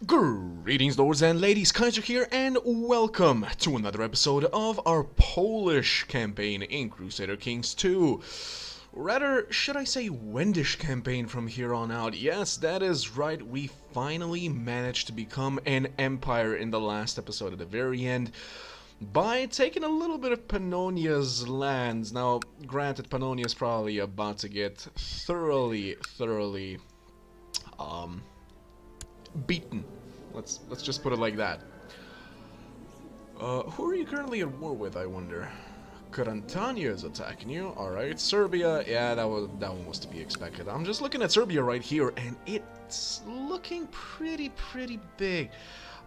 Greetings, lords and ladies, Kaiser here, and welcome to another episode of our Polish campaign in Crusader Kings 2. Rather, should I say Wendish campaign from here on out? Yes, that is right, we finally managed to become an empire in the last episode at the very end by taking a little bit of Pannonia's lands. Now, granted, Pannonia's probably about to get thoroughly beaten. Let's just put it like that. Who are you currently at war with, I wonder? Carantania is attacking you. Alright, Serbia. Yeah, that one was to be expected. I'm just looking at Serbia right here, and it's looking pretty big.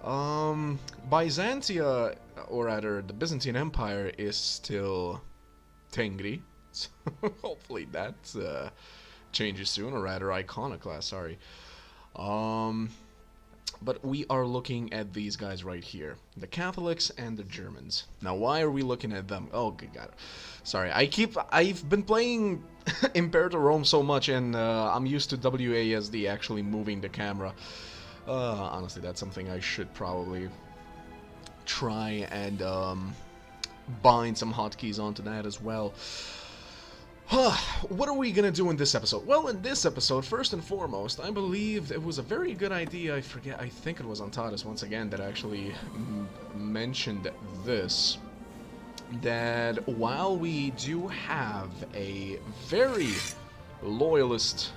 Byzantia, or rather, the Byzantine Empire is still Tengri. So hopefully that changes soon, or rather, Iconoclast. Sorry. But we are looking at these guys right here, the Catholics and the Germans. Now, why are we looking at them? Oh, good God. Sorry, I've been playing Imperator Rome so much, and I'm used to WASD actually moving the camera. Honestly, that's something I should probably try and bind some hotkeys onto that as well. What are we gonna do in this episode? Well, in this episode, first and foremost, I believe it was a very good idea. I think it was Antares once again that actually mentioned this. That while we do have a very loyalist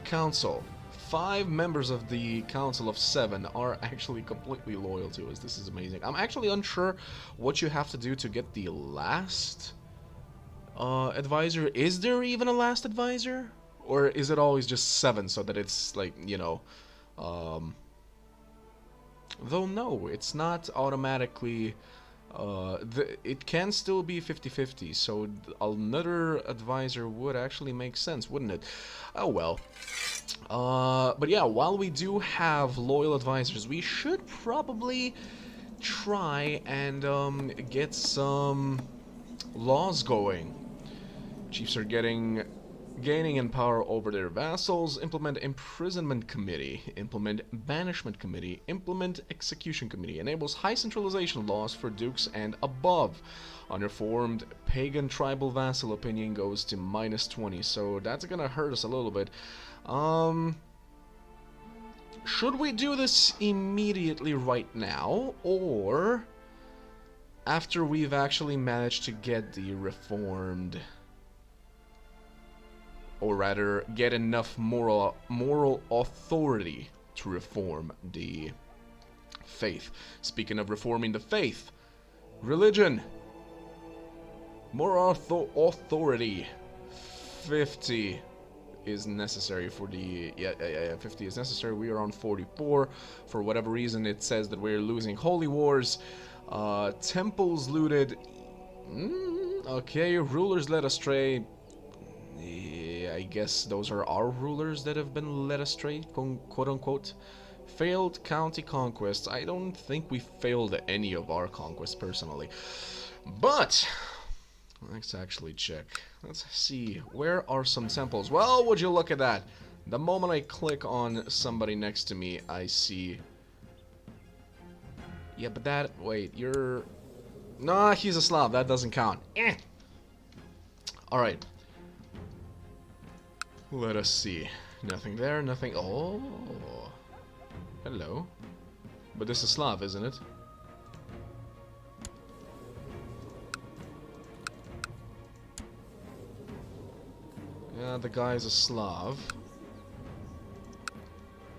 council, 5 members of the Council of 7 are actually completely loyal to us. This is amazing. I'm actually unsure what you have to do to get the last advisor. Is there even a last advisor? Or is it always just 7 so that it's like, you know, though no, it's not automatically, it can still be 50-50, so another advisor would actually make sense, wouldn't it? Oh well. But yeah, while we do have loyal advisors, we should probably try and get some laws going. Chiefs are gaining in power over their vassals. Implement imprisonment committee. Implement banishment committee. Implement execution committee. Enables high centralization laws for dukes and above. Unreformed pagan tribal vassal opinion goes to -20. So that's gonna hurt us a little bit. Should we do this immediately right now, or after we've actually managed to get the reformed, or rather get enough moral authority to reform the faith? Speaking of reforming the faith, religion, moral authority, 50 is necessary for the, yeah, 50 is necessary. We are on 44. For whatever reason, it says that we're losing holy wars. Temples looted. Okay, rulers led astray. I guess those are our rulers that have been led astray, quote-unquote. Failed county conquests. I don't think we failed any of our conquests, personally. But let's actually check. Let's see. Where are some temples? Well, would you look at that? The moment I click on somebody next to me, I see... Yeah, but that... Wait, you're... Nah, he's a Slav. That doesn't count. Alright. Let us see. Nothing there, nothing... Oh! Hello. But this is Slav, isn't it? Yeah, the guy's a Slav.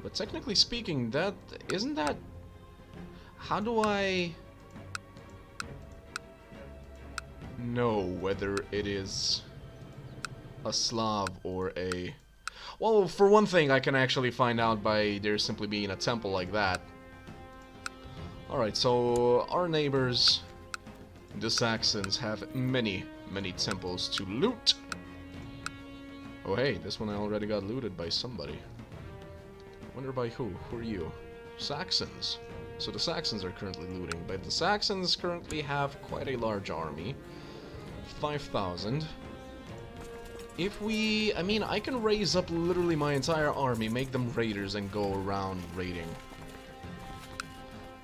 But technically speaking, that... Isn't that... How do I... know whether it is a Slav or a... Well, for one thing, I can actually find out by there simply being a temple like that. Alright, so our neighbors, the Saxons, have many temples to loot. Oh hey, this one I already got looted by somebody. Wonder by who? Who are you? Saxons. So the Saxons are currently looting, but the Saxons currently have quite a large army. 5,000. If we... I mean, I can raise up literally my entire army, make them raiders, and go around raiding.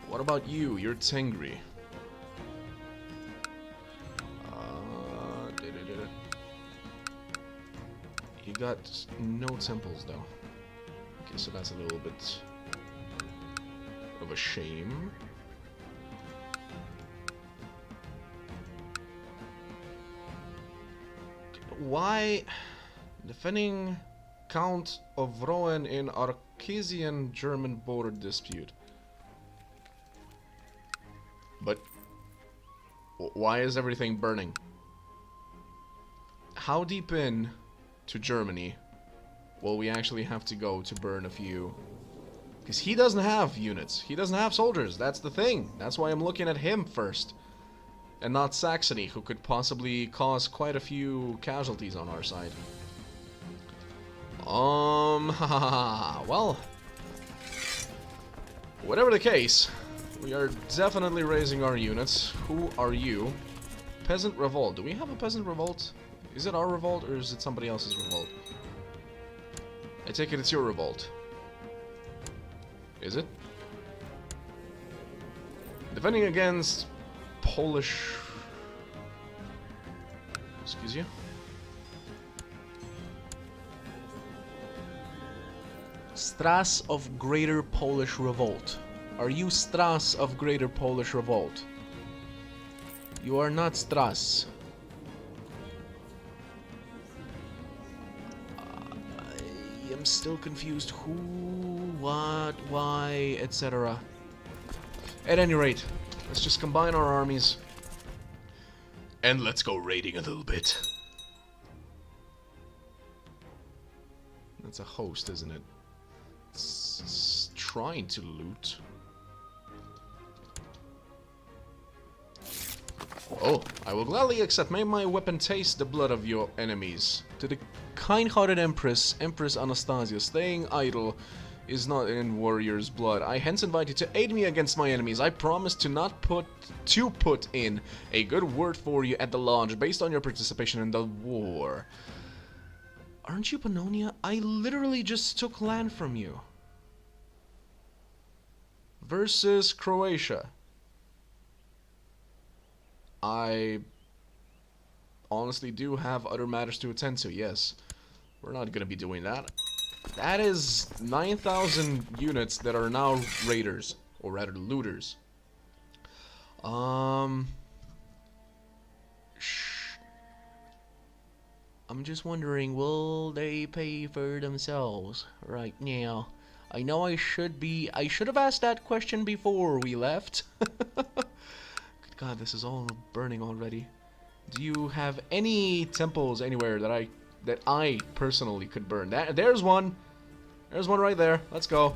What about you? You're Tengri. You got no temples, though. Okay, so that's a little bit of a shame. Why defending Count of Rouen in Arcasian-German border dispute? But why is everything burning? How deep in to Germany will we actually have to go to burn a few? Because he doesn't have units. He doesn't have soldiers. That's the thing. That's why I'm looking at him first. And not Saxony, who could possibly cause quite a few casualties on our side. Well, whatever the case, we are definitely raising our units. Who are you? Peasant Revolt. Do we have a Peasant Revolt? Is it our revolt or is it somebody else's revolt? I take it it's your revolt. Is it? Defending against Polish... Excuse you? Strass of Greater Polish Revolt. Are you Strass of Greater Polish Revolt? You are not Strass. I am still confused. Who, what, why, etc. At any rate, let's just combine our armies. And let's go raiding a little bit. That's a host, isn't it? It's trying to loot. Oh, I will gladly accept. May my weapon taste the blood of your enemies. To the kind-hearted Empress, Empress Anastasia, staying idle is not in warrior's blood. I hence invite you to aid me against my enemies. I promise to put in a good word for you at the lodge based on your participation in the war. Aren't you Pannonia? I literally just took land from you. Versus Croatia. I honestly do have other matters to attend to, yes. We're not gonna be doing that. That is 9,000 units that are now raiders, or rather looters. I'm just wondering, will they pay for themselves right now? I know I should have asked that question before we left. Good God, this is all burning already. Do you have any temples anywhere that I personally could burn? There's one. There's one right there. Let's go.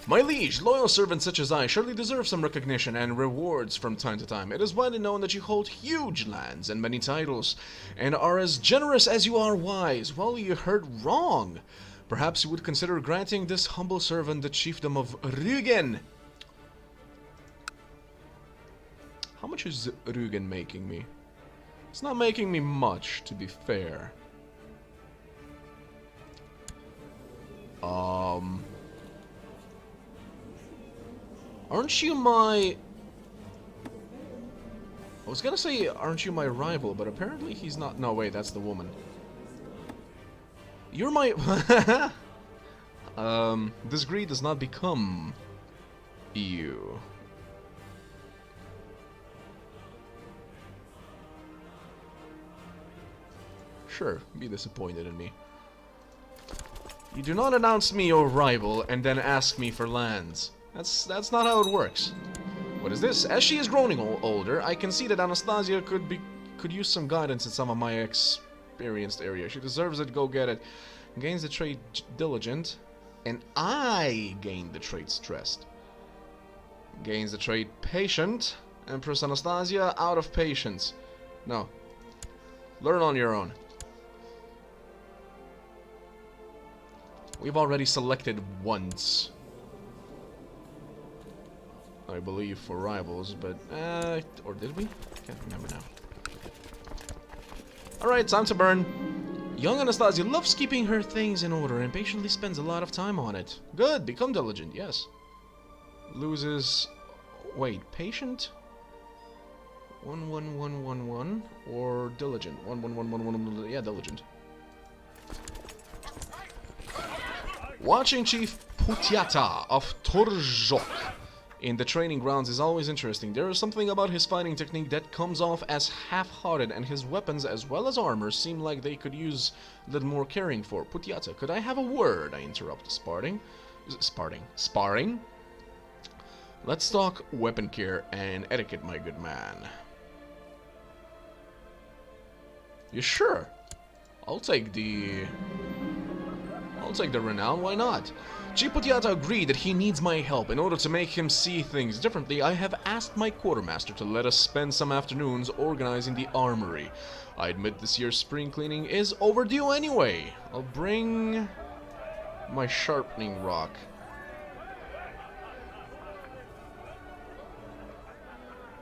My liege, loyal servants such as I surely deserve some recognition and rewards from time to time. It is widely known that you hold huge lands and many titles, and are as generous as you are wise. Well, you heard wrong. Perhaps you would consider granting this humble servant the chiefdom of Rügen. How much is Rügen making me? It's not making me much, to be fair. Aren't you my... I was gonna say, aren't you my rival, but apparently he's not... No, wait, that's the woman. You're my... This greed does not become... you. Sure, be disappointed in me. You do not announce me your rival and then ask me for lands. That's not how it works. What is this? As she is growing older, I can see that Anastasia could use some guidance in some of my experienced areas. She deserves it. Go get it. Gains the trait diligent, and I gain the trait stressed. Gains the trait patient. Empress Anastasia out of patience. No. Learn on your own. We've already selected once, I believe, for rivals, but, or did we? Can't remember now. Alright, time to burn. Young Anastasia loves keeping her things in order and patiently spends a lot of time on it. Good, become diligent, yes. loses... Wait, patient? 11111 or diligent? 11111. Yeah, diligent. Watching Chief Putyata of Torzhok in the training grounds is always interesting. There is something about his fighting technique that comes off as half-hearted, and his weapons as well as armor seem like they could use a little more caring for. Putyata, could I have a word? I interrupt the sparring? Let's talk weapon care and etiquette, my good man. You sure? I'll take the renown, why not? Chief Putyata agreed that he needs my help. In order to make him see things differently, I have asked my quartermaster to let us spend some afternoons organizing the armory. I admit this year's spring cleaning is overdue anyway. I'll bring my sharpening rock.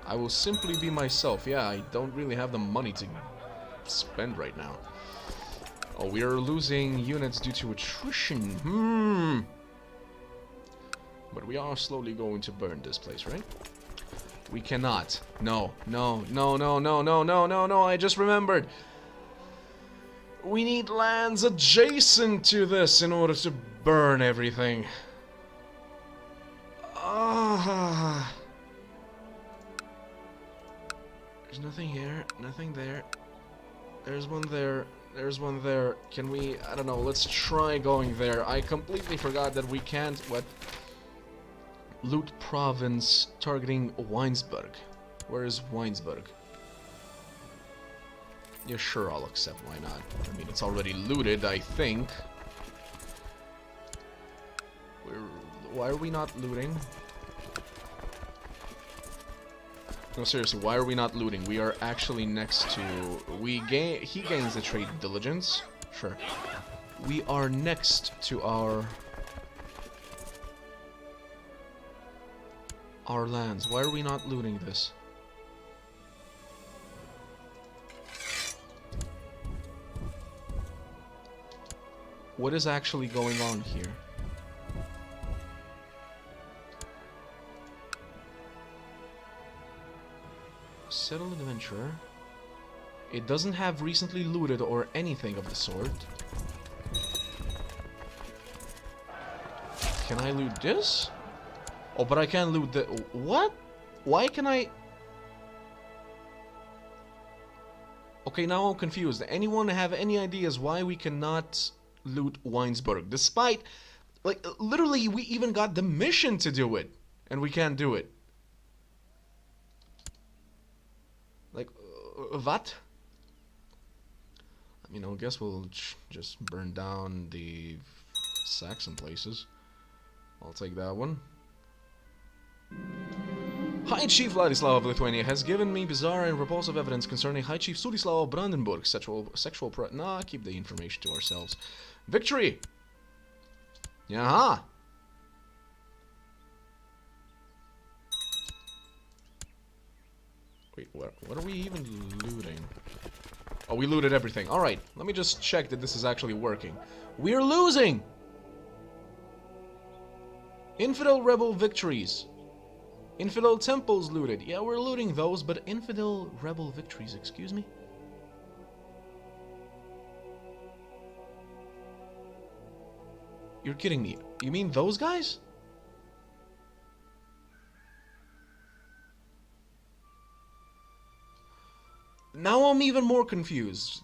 I will simply be myself. Yeah, I don't really have the money to spend right now. Oh, we are losing units due to attrition. But we are slowly going to burn this place, right? We cannot. No, I just remembered. We need lands adjacent to this in order to burn everything. There's nothing here, nothing there. There's one there. There's one there. Can we... I don't know. Let's try going there. I completely forgot that we can't... What? Loot province targeting Weinsberg. Where is Weinsberg? Yeah, sure, I'll accept. Why not? I mean, it's already looted, I think. Why are we not looting? No, seriously, why are we not looting? We are actually next to... He gains the trait diligence. Sure. We are next to our lands. Why are we not looting this? What is actually going on here? Settled adventure. It doesn't have recently looted or anything of the sort. Can I loot this? Oh, but I can't loot the... What? Why can I... Okay, now I'm confused. Anyone have any ideas why we cannot loot Weinsberg? Despite... Like, literally, we even got the mission to do it. And we can't do it. Like, what? I mean, I guess we'll just burn down the Saxon places. I'll take that one. High Chief Vladislav of Lithuania has given me bizarre and repulsive evidence concerning High Chief Sudislav of Brandenburg. Nah, keep the information to ourselves. Victory! Yaha! Wait, what are we even looting? Oh, we looted everything. Alright, let me just check that this is actually working. We're losing! Infidel rebel victories. Infidel temples looted. Yeah, we're looting those, but infidel rebel victories, excuse me? You're kidding me. You mean those guys? Now I'm even more confused.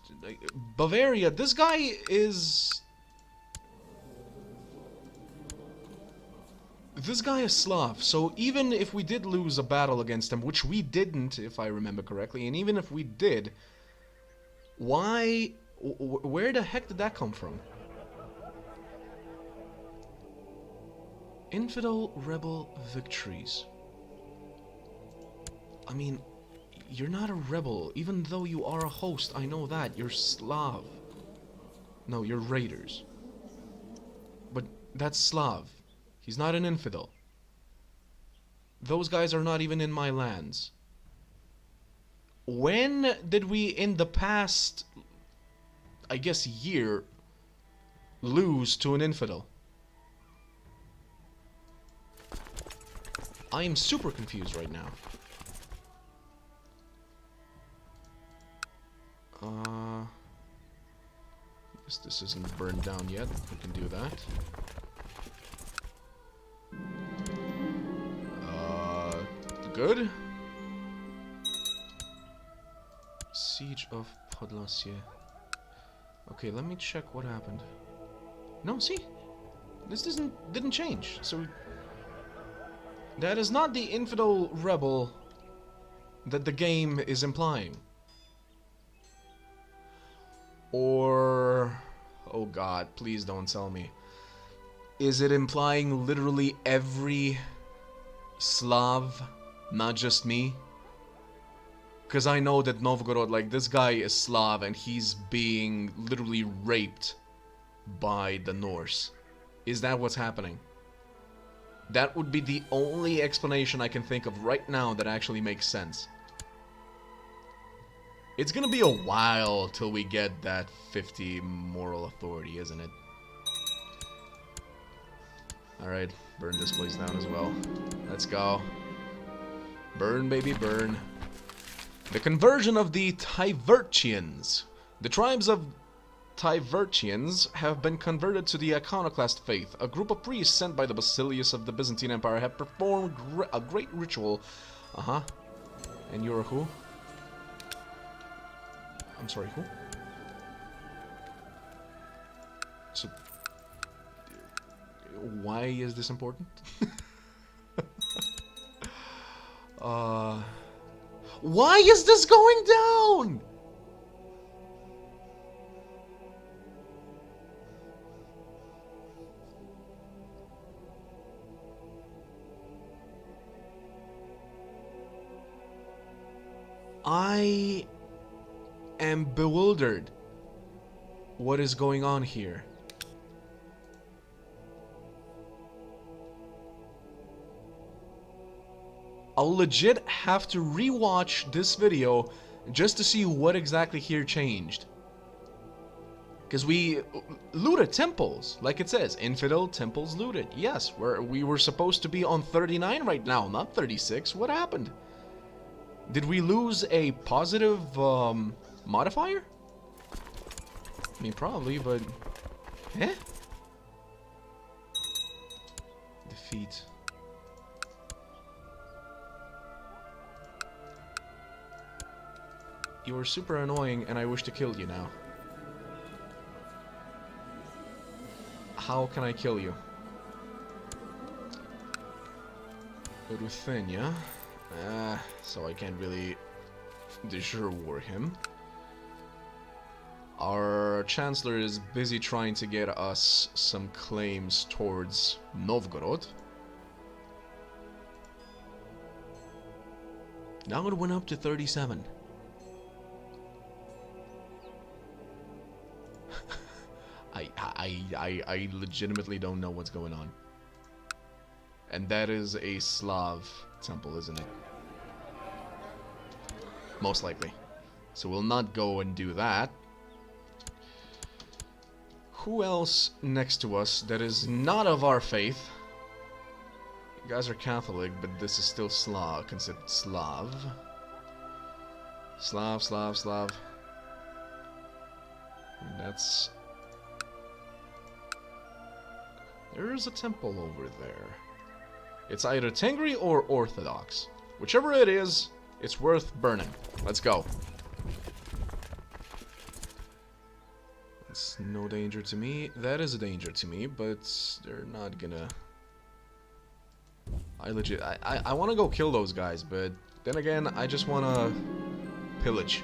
Bavaria, this guy is... This guy is Slav, so even if we did lose a battle against him, which we didn't, if I remember correctly, and even if we did, why... Where the heck did that come from? Infidel rebel victories. I mean... You're not a rebel, even though you are a host, I know that. You're Slav. No, you're raiders. But that's Slav. He's not an infidel. Those guys are not even in my lands. When did we, in the past, I guess, year, lose to an infidel? I am super confused right now. Guess this isn't burned down yet. We can do that. Good. Siege of Podlasie. Okay, let me check what happened. No, see? This didn't change. So that is not the infidel rebel that the game is implying. Or... oh god, please don't tell me. Is it implying literally every Slav, not just me? Because I know that Novgorod, like, this guy is Slav and he's being literally raped by the Norse. Is that what's happening? That would be the only explanation I can think of right now that actually makes sense. It's gonna be a while till we get that 50 moral authority, isn't it? Alright, burn this place down as well. Let's go. Burn, baby, burn. The conversion of the Tivertians. The tribes of Tivertians have been converted to the iconoclast faith. A group of priests sent by the Basilius of the Byzantine Empire have performed a great ritual. And you're who? I'm sorry, who? So, why is this important? Why is this going down? I am bewildered. What is going on here? I'll legit have to rewatch this video just to see what exactly here changed. Because we looted temples, like it says, infidel temples looted. Yes, we were supposed to be on 39 right now, not 36. What happened? Did we lose a positive modifier? I mean, probably, but... eh? Defeat. You are super annoying and I wish to kill you now. How can I kill you? Ruthenia. So I can't really de jure war him. Our Chancellor is busy trying to get us some claims towards Novgorod. Now it went up to 37. I legitimately don't know what's going on. And that is a Slav temple, isn't it? Most likely. So we'll not go and do that. Who else next to us that is not of our faith? You guys are Catholic, but this is still Slav, considered Slav. Slav. And that's... there is a temple over there. It's either Tengri or Orthodox. Whichever it is, it's worth burning. Let's go. It's no danger to me. That is a danger to me, but they're not gonna... I want to go kill those guys, but then again, I just want to pillage.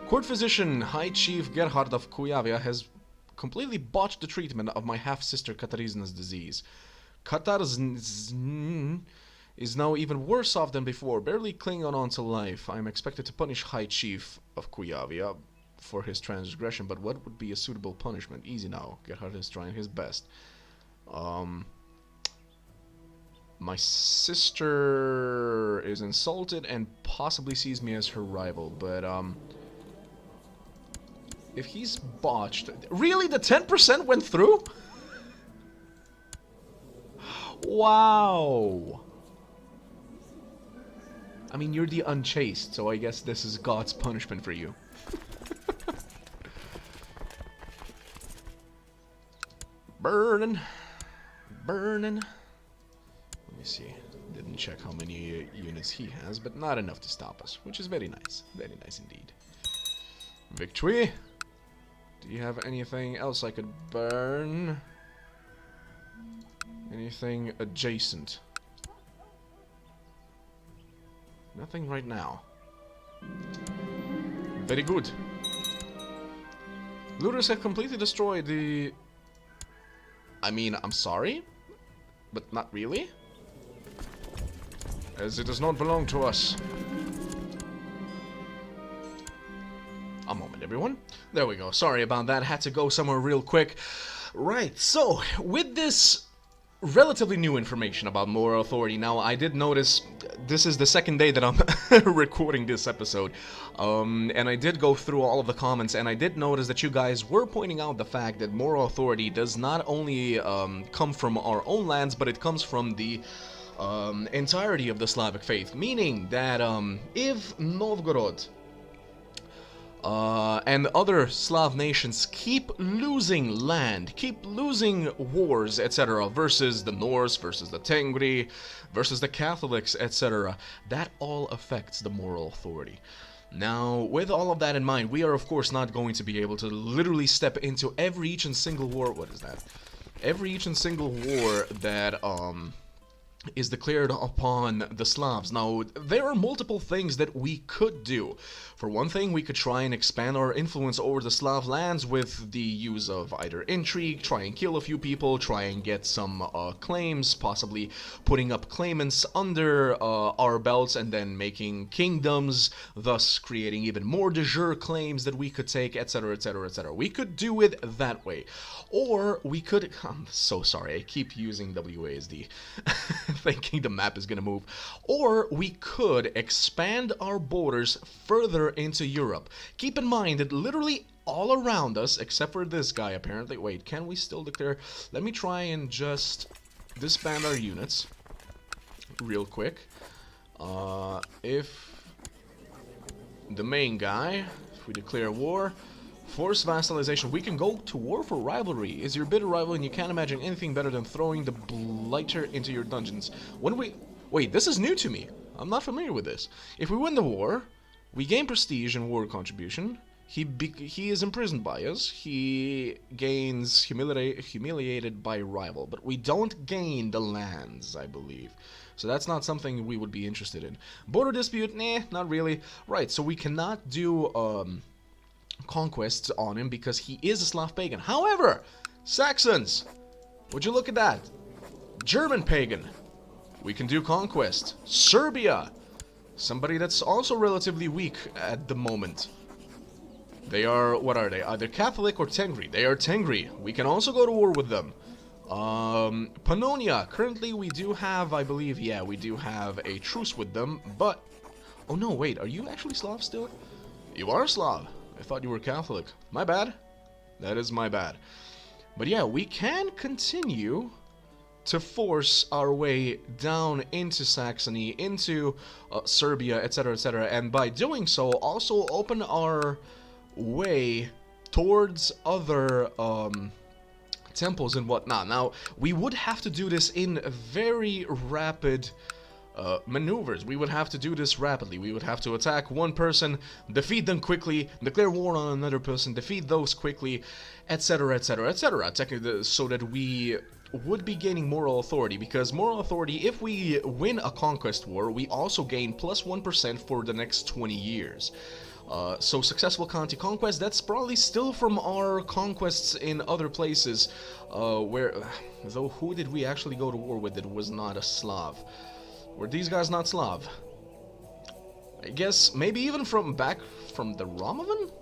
Court physician High Chief Gerhard of Kuyavia has completely botched the treatment of my half-sister Katarzyna's disease. Katarzyna is now even worse off than before, barely clinging on to life. I am expected to punish High Chief of Kuyavia for his transgression, but what would be a suitable punishment? Easy now. Gerhard is trying his best. My sister is insulted and possibly sees me as her rival, but if he's botched... really? The 10% went through? Wow. I mean, you're the unchaste, so I guess this is God's punishment for you. Burning. Burning. Let me see. Didn't check how many units he has, but not enough to stop us, which is very nice. Very nice indeed. Victory. Do you have anything else I could burn? Anything adjacent? Nothing right now. Very good. Looters have completely destroyed the... I mean, I'm sorry, but not really. As it does not belong to us. A moment, everyone. There we go. Sorry about that. Had to go somewhere real quick. Right, so, with this relatively new information about moral authority, now I did notice this is the second day that I'm recording this episode, and I did go through all of the comments, and I did notice that you guys were pointing out the fact that moral authority does not only come from our own lands, but it comes from the entirety of the Slavic faith, meaning that if Novgorod and other Slav nations keep losing land, keep losing wars, etc., versus the Norse, versus the Tengri, versus the Catholics, etc., that all affects the moral authority. Now, with all of that in mind, we are of course not going to be able to literally step into every each and single war. What is that? Every each and single war that is declared upon the Slavs. Now, there are multiple things that we could do. For one thing, we could try and expand our influence over the Slav lands with the use of either intrigue, try and kill a few people, try and get some claims, possibly putting up claimants under our belts and then making kingdoms, thus creating even more de jure claims that we could take, etc., etc., etc. We could do it that way. Or we could... I'm so sorry, I keep using WASD. Thinking the map is gonna move. Or we could expand our borders further into Europe. Keep in mind that literally all around us, except for this guy apparently. Wait, can we still declare? Let me try and just disband our units real quick. If the main guy, if we declare war, force vassalization, we can go to war for rivalry. Is your bitter rival and you can't imagine anything better than throwing the blighter into your dungeons. When we... Wait, this is new to me. I'm not familiar with this. If we win the war, we gain prestige and war contribution. He is imprisoned by us. He gains humiliated by rival. But we don't gain the lands, I believe. So that's not something we would be interested in. Border dispute? Nah, not really. Right, so we cannot do... conquests on him because he is a Slav pagan. However, Saxons, would you look at that? German pagan, we can do conquest. Serbia, somebody that's also relatively weak at the moment. They are, what are they? Either Catholic or Tengri. They are Tengri. We can also go to war with them. Pannonia, currently we do have, I believe, yeah, we do have a truce with them, but... Oh no, wait, are you actually Slav still? You are Slav. I thought you were Catholic. My bad. That is my bad. But yeah, we can continue to force our way down into Saxony, into Serbia, etc., etc. And by doing so, also open our way towards other temples and whatnot. Now, we would have to do this in very rapid... maneuvers. We would have to do this rapidly. We would have to attack one person, defeat them quickly, declare war on another person, defeat those quickly, etc., etc., etc. Technically, so that we would be gaining moral authority, because moral authority, if we win a conquest war, we also gain plus 1% for the next 20 years. So successful county conquest, that's probably still from our conquests in other places, where, though, who did we actually go to war with that was not a Slav? Were these guys not Slav? I guess maybe even from back from the Romovan?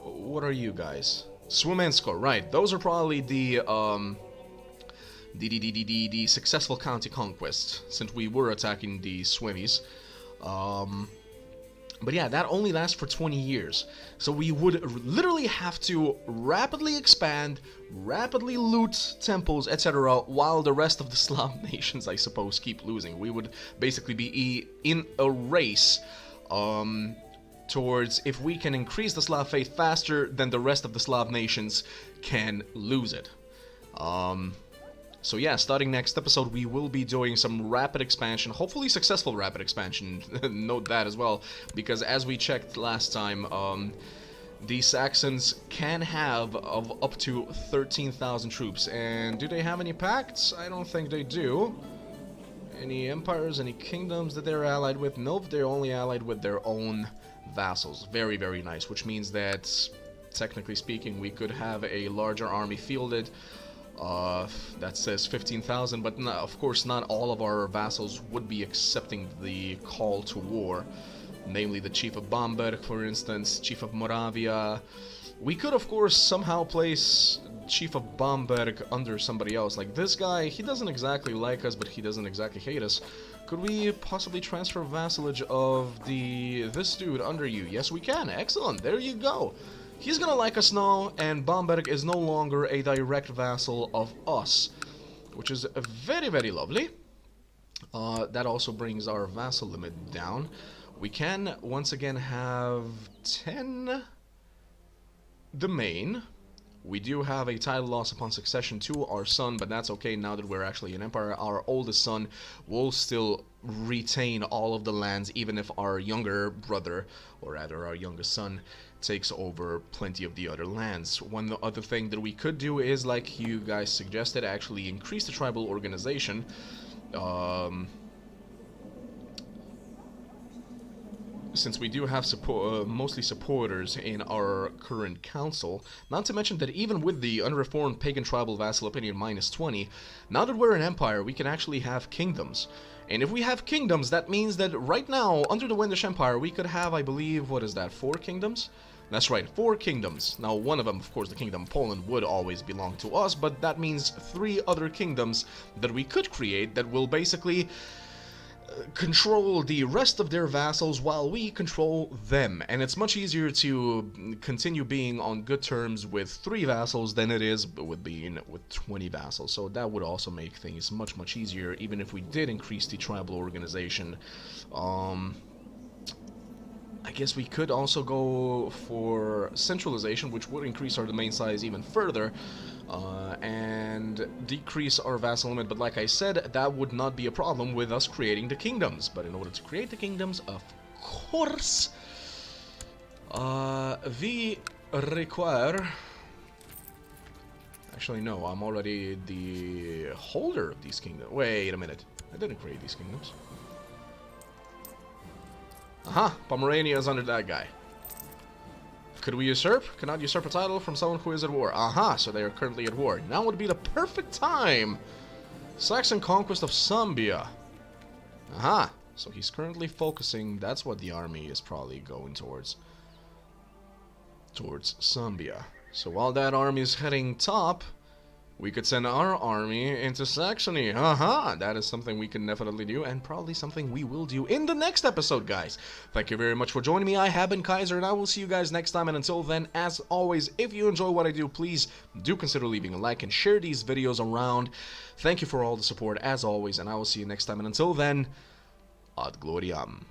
What are you guys? Swimensko, right. Those are probably the successful county conquest, since we were attacking the Swimies. But yeah, that only lasts for 20 years. So we would literally have to rapidly expand, rapidly loot temples, etc., while the rest of the Slav nations, I suppose, keep losing. We would basically be in a race towards if we can increase the Slav faith faster than the rest of the Slav nations can lose it. So yeah, starting next episode, we will be doing some rapid expansion, hopefully successful rapid expansion, note that as well, because as we checked last time, the Saxons can have of up to 13,000 troops, and do they have any pacts? I don't think they do. Any empires, any kingdoms that they're allied with? Nope, they're only allied with their own vassals. Very, very nice, which means that, technically speaking, we could have a larger army fielded. That says 15,000, but no, of course not all of our vassals would be accepting the call to war. Namely the Chief of Bamberg, for instance, Chief of Moravia. We could, of course, somehow place Chief of Bamberg under somebody else. Like this guy, he doesn't exactly like us, but he doesn't exactly hate us. Could we possibly transfer vassalage of this dude under you? Yes, we can. Excellent. There you go. He's gonna like us now, and Bamberg is no longer a direct vassal of us, which is very, very lovely. That also brings our vassal limit down. We can once again have 10 domain. We do have a title loss upon succession to our son, but that's okay now that we're actually an empire. Our oldest son will still retain all of the lands, even if our younger brother, or rather our youngest son, takes over plenty of the other lands. One other thing that we could do is, like you guys suggested, actually increase the tribal organization. Since we do have mostly supporters in our current council, not to mention that even with the unreformed pagan tribal vassal opinion -20, now that we're an empire, we can actually have kingdoms. And if we have kingdoms, that means that right now, under the Wendish Empire, we could have, I believe, what is that, 4 kingdoms? That's right, 4 kingdoms. Now, one of them, of course, the Kingdom of Poland, would always belong to us, but that means 3 other kingdoms that we could create that will basically control the rest of their vassals while we control them. And it's much easier to continue being on good terms with 3 vassals than it is with being with 20 vassals. So that would also make things much, much easier, even if we did increase the tribal organization. I guess we could also go for centralization, which would increase our domain size even further, and decrease our vassal limit. But like I said, that would not be a problem with us creating the kingdoms. But in order to create the kingdoms, of course, we require... Actually, no, I'm already the holder of these kingdoms. Wait a minute, I didn't create these kingdoms. Aha, Pomerania is under that guy. Could we usurp? Cannot usurp a title from someone who is at war. Aha, so they are currently at war. Now would be the perfect time. Saxon conquest of Sambia. Aha, so he's currently focusing. That's what the army is probably going towards. Towards Sambia. So while that army is heading top, we could send our army into Saxony. Haha, that is something we can definitely do, and probably something we will do in the next episode, guys. Thank you very much for joining me. I have been Kaiser, and I will see you guys next time. And until then, as always, if you enjoy what I do, please do consider leaving a like and share these videos around. Thank you for all the support, as always, and I will see you next time. And until then, ad gloriam.